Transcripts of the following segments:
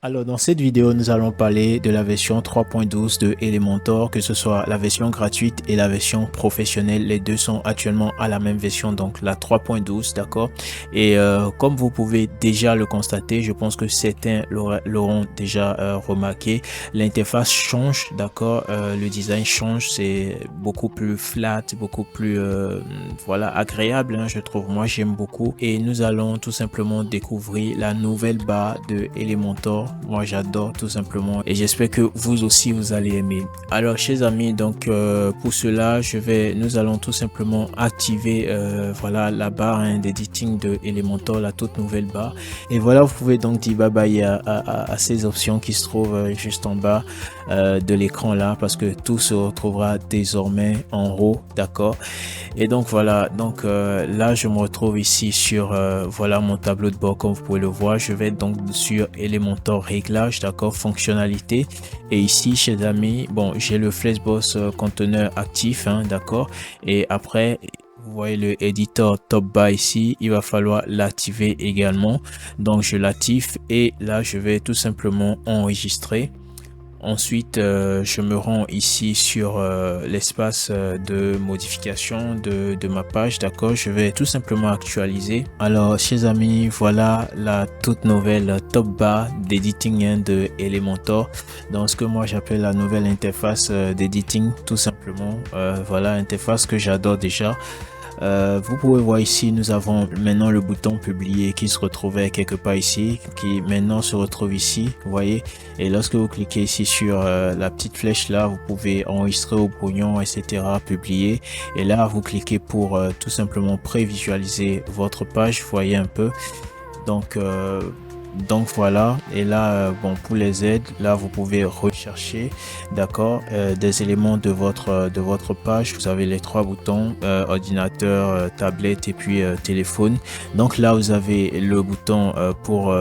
Alors dans cette vidéo, nous allons parler de la version 3.12 de Elementor, que ce soit la version gratuite et la version professionnelle. Les deux sont actuellement à la même version, donc la 3.12, d'accord. Et comme vous pouvez déjà le constater, je pense que certains l'auront déjà remarqué, l'interface change, d'accord. Le design change, c'est beaucoup plus flat, beaucoup plus voilà, agréable, hein, je trouve. Moi, j'aime beaucoup. Et nous allons tout simplement découvrir la nouvelle barre de Elementor. Moi, j'adore tout simplement et j'espère que vous aussi vous allez aimer. Alors, chers amis, donc pour cela, nous allons tout simplement activer voilà la barre d'editing de Elementor, la toute nouvelle barre. Et voilà, vous pouvez donc dire bye bye à ces options qui se trouvent juste en bas de l'écran là, parce que tout se retrouvera désormais en haut, d'accord. Et donc voilà, donc là je me retrouve ici sur voilà mon tableau de bord comme vous pouvez le voir. Je vais donc sur Elementor réglage, d'accord, fonctionnalité. Et ici chez amis, bon, j'ai le Flexbox conteneur actif, hein, d'accord. Et après, vous voyez le éditeur top bas ici, il va falloir l'activer également. Donc je l'active et là je vais tout simplement enregistrer. Ensuite, je me rends ici sur l'espace de modification de ma page, d'accord. Je vais tout simplement actualiser. Alors, chers amis, voilà la toute nouvelle top bar d'editing de Elementor. Donc, ce que moi j'appelle la nouvelle interface d'editing, tout simplement. Voilà, interface que j'adore déjà. Vous pouvez voir ici, nous avons maintenant le bouton publier qui se retrouvait quelque part ici, qui maintenant se retrouve ici, vous voyez. Et lorsque vous cliquez ici sur la petite flèche là, vous pouvez enregistrer au brouillon, etc., publier. Et là, vous cliquez pour tout simplement prévisualiser votre page, vous voyez un peu. Donc, voilà. Et là, bon, pour les aides, là, vous pouvez rechercher, d'accord, des éléments de votre page. Vous avez les trois boutons, ordinateur, tablette et puis téléphone. Donc là, vous avez le bouton pour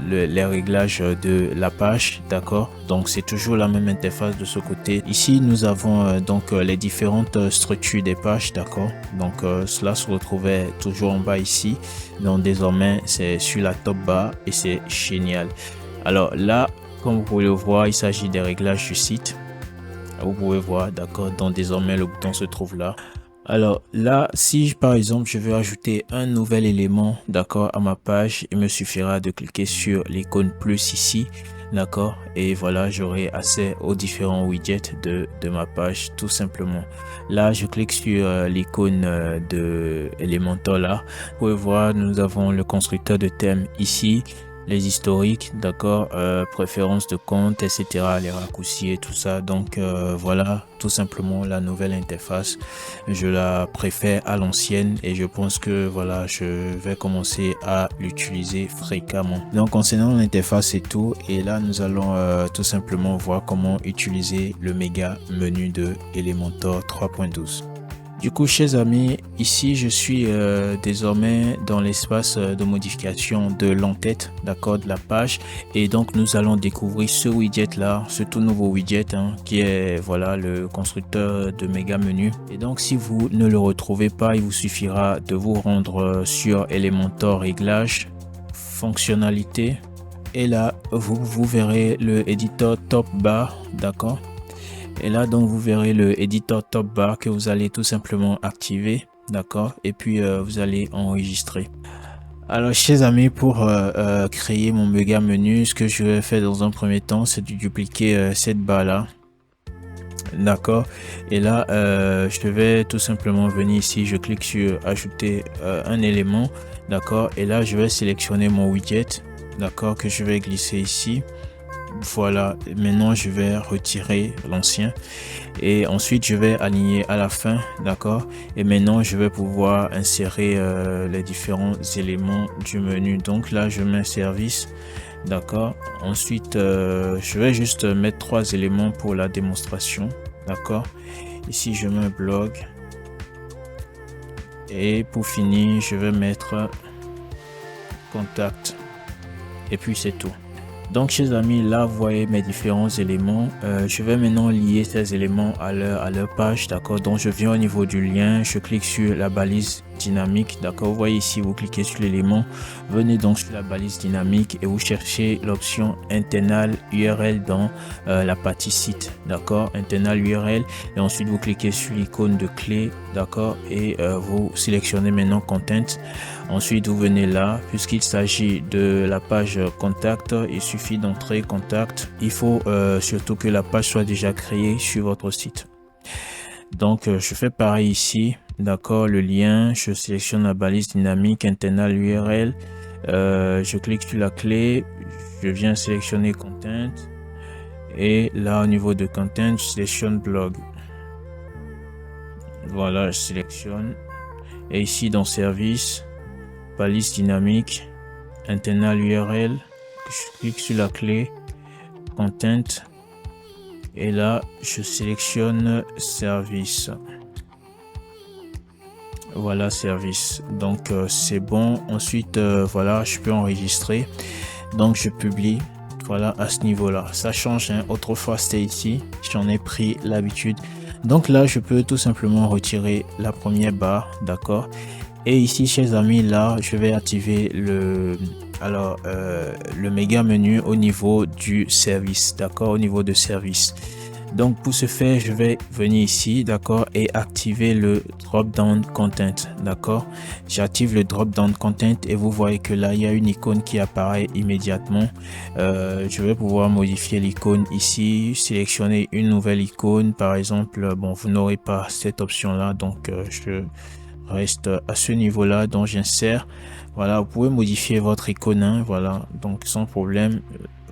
les réglages de la page, d'accord. Donc c'est toujours la même interface de ce côté. Ici, nous avons donc les différentes structures des pages, d'accord. Donc cela se retrouvait toujours en bas ici. Donc désormais, c'est sur la top bar et c'est génial. Alors là, comme vous pouvez le voir, il s'agit des réglages du site. Vous pouvez voir, d'accord. Donc désormais, le bouton se trouve là. Alors là, si par exemple je veux ajouter un nouvel élément, d'accord, à ma page, il me suffira de cliquer sur l'icône plus ici, d'accord, et voilà, j'aurai accès aux différents widgets de ma page tout simplement. Là, je clique sur l'icône de Elementor là. Vous pouvez voir, nous avons le constructeur de thème ici, les historiques, d'accord, préférences de compte, etc., les raccourcis et tout ça. Donc voilà, tout simplement la nouvelle interface. Je la préfère à l'ancienne et je pense que voilà, je vais commencer à l'utiliser fréquemment. Donc concernant l'interface, c'est tout. Et là, nous allons tout simplement voir comment utiliser le méga menu de Elementor 3.12. Du coup, chers amis, ici je suis désormais dans l'espace de modification de l'entête, d'accord, de la page. Et donc nous allons découvrir ce widget là, ce tout nouveau widget qui est voilà le constructeur de méga menu. Et donc si vous ne le retrouvez pas, il vous suffira de vous rendre sur Elementor réglage, fonctionnalité. Et là, vous verrez le éditeur top bar, d'accord. Et là, donc, vous verrez le éditeur top bar que vous allez tout simplement activer, d'accord, et puis vous allez enregistrer. Alors, chers amis, pour créer mon méga menu, ce que je vais faire dans un premier temps, c'est de dupliquer cette barre là, d'accord. Et là, je vais tout simplement venir ici, je clique sur ajouter un élément, d'accord, et là, je vais sélectionner mon widget, d'accord, que je vais glisser ici. Voilà, maintenant je vais retirer l'ancien et ensuite je vais aligner à la fin, d'accord. Et maintenant je vais pouvoir insérer les différents éléments du menu. Donc là je mets service, d'accord. Ensuite je vais juste mettre trois éléments pour la démonstration, d'accord. Ici je mets un blog et pour finir je vais mettre contact et puis c'est tout. Donc chers amis, là vous voyez mes différents éléments. Je vais maintenant lier ces éléments à leur page, d'accord. Donc je viens au niveau du lien, je clique sur la balise dynamique, d'accord. Vous voyez ici, vous cliquez sur l'élément, venez donc sur la balise dynamique et vous cherchez l'option internal URL dans la partie site, d'accord, internal URL, et ensuite vous cliquez sur l'icône de clé, d'accord, et vous sélectionnez maintenant content. Ensuite vous venez là, puisqu'il s'agit de la page contact, il suffit d'entrer contact. Il faut surtout que la page soit déjà créée sur votre site. Donc je fais pareil ici, d'accord, le lien, je sélectionne la balise dynamique internal URL, je clique sur la clé, je viens sélectionner content, et là au niveau de content, je sélectionne blog. Voilà, je sélectionne, et ici dans service, balise dynamique internal URL, je clique sur la clé content, et là je sélectionne service. Voilà, service. Donc c'est bon. Ensuite voilà, je peux enregistrer, donc je publie. Voilà, à ce niveau là ça change, hein. Autrefois c'était ici, j'en ai pris l'habitude. Donc là je peux tout simplement retirer la première barre, d'accord. Et ici, chers amis, là je vais activer le méga menu au niveau du service, d'accord, au niveau de service. Donc pour ce faire, je vais venir ici, d'accord, et activer le drop down content, d'accord. J'active le drop down content et vous voyez que là il y a une icône qui apparaît immédiatement. Je vais pouvoir modifier l'icône ici, sélectionner une nouvelle icône par exemple. Bon, vous n'aurez pas cette option là, donc je reste à ce niveau là, donc j'insère. Voilà, vous pouvez modifier votre icône, hein, voilà, donc sans problème,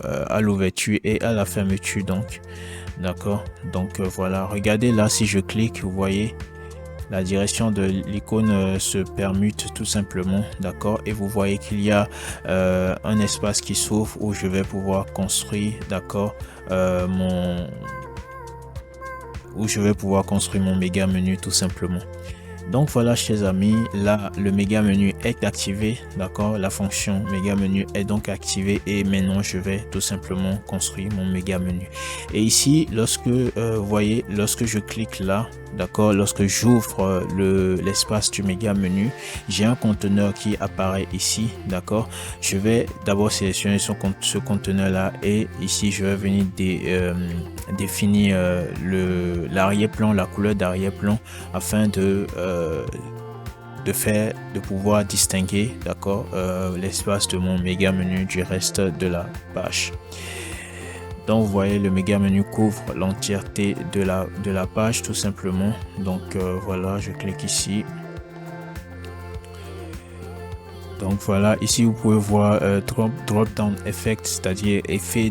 à l'ouverture et à la fermeture, donc d'accord. Donc voilà, regardez là, si je clique, vous voyez la direction de l'icône se permute tout simplement, d'accord, et vous voyez qu'il y a un espace qui s'ouvre où je vais pouvoir construire, d'accord, mon méga menu tout simplement. Donc voilà, chers amis, là le méga menu est activé, d'accord, la fonction méga menu est donc activée et maintenant je vais tout simplement construire mon méga menu. Et ici, lorsque vous voyez, lorsque je clique là, d'accord, lorsque j'ouvre l'espace du méga menu, j'ai un conteneur qui apparaît ici, d'accord. Je vais d'abord sélectionner ce conteneur là et ici je vais venir définir l'arrière-plan, la couleur d'arrière-plan, afin de pouvoir distinguer, d'accord, l'espace de mon méga menu du reste de la page. Donc vous voyez, le méga menu couvre l'entièreté de la page tout simplement. Donc voilà, je clique ici. Donc voilà, ici vous pouvez voir drop down effect, c'est-à-dire effet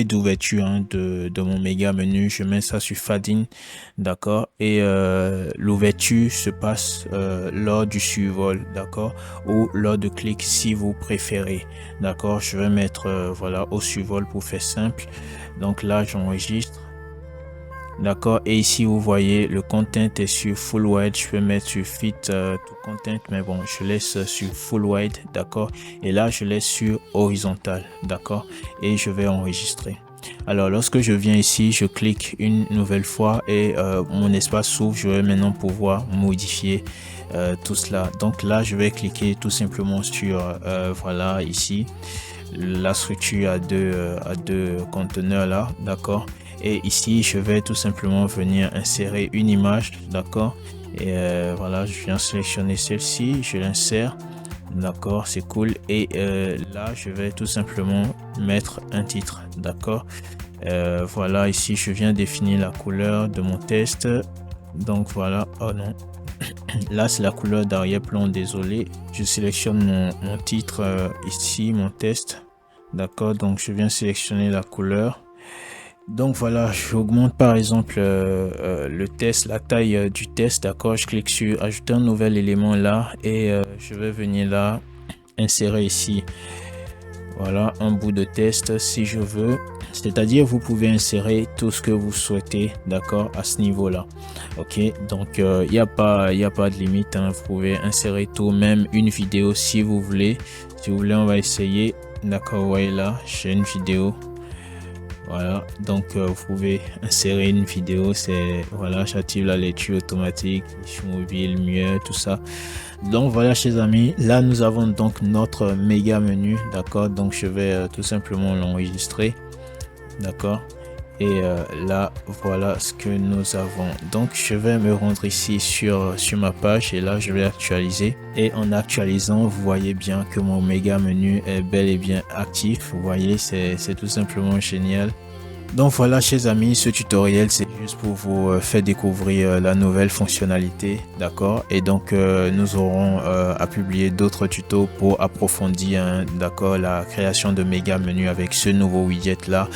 d'ouverture, hein, de mon méga menu. Je mets ça sur fading, d'accord, et l'ouverture se passe lors du survol, d'accord, ou lors de clic si vous préférez, d'accord. Je vais mettre voilà, au survol pour faire simple. Donc là j'enregistre, d'accord, et ici vous voyez le content est sur full wide. Je peux mettre sur fit to content, mais bon, je laisse sur full wide, d'accord, et là je laisse sur horizontal, d'accord, et je vais enregistrer. Alors lorsque je viens ici, je clique une nouvelle fois et mon espace s'ouvre. Je vais maintenant pouvoir modifier tout cela. Donc là je vais cliquer tout simplement sur voilà, ici la structure à deux conteneurs là, d'accord. Et ici je vais tout simplement venir insérer une image, d'accord, et voilà, je viens sélectionner celle-ci, je l'insère, d'accord, c'est cool. Et là je vais tout simplement mettre un titre, d'accord. Voilà, ici je viens définir la couleur de mon test, donc voilà, oh non, là c'est la couleur d'arrière-plan, désolé. Je sélectionne mon titre ici, mon test, d'accord. Donc je viens sélectionner la couleur. Donc voilà, j'augmente par exemple le test, la taille du test, d'accord. Je clique sur ajouter un nouvel élément là et je vais venir là, insérer ici, voilà, un bout de test si je veux. C'est-à-dire vous pouvez insérer tout ce que vous souhaitez, d'accord, à ce niveau là, ok. Donc il n'y a pas de limite, hein. Vous pouvez insérer tout, même une vidéo si vous voulez. Si vous voulez, on va essayer, d'accord. Vous voyez là, j'ai une vidéo. Voilà, donc vous pouvez insérer une vidéo, c'est voilà, j'active la lecture automatique, je suis mobile, mieux, tout ça. Donc voilà, chers amis, là nous avons donc notre méga menu, d'accord. Donc je vais tout simplement l'enregistrer, d'accord. Et là voilà ce que nous avons. Donc je vais me rendre ici sur ma page et là je vais actualiser, et en actualisant vous voyez bien que mon méga menu est bel et bien actif. Vous voyez, c'est tout simplement génial. Donc voilà, chers amis, ce tutoriel c'est juste pour vous faire découvrir la nouvelle fonctionnalité, d'accord. Et donc nous aurons à publier d'autres tutos pour approfondir, hein, d'accord, la création de méga menus avec ce nouveau widget là.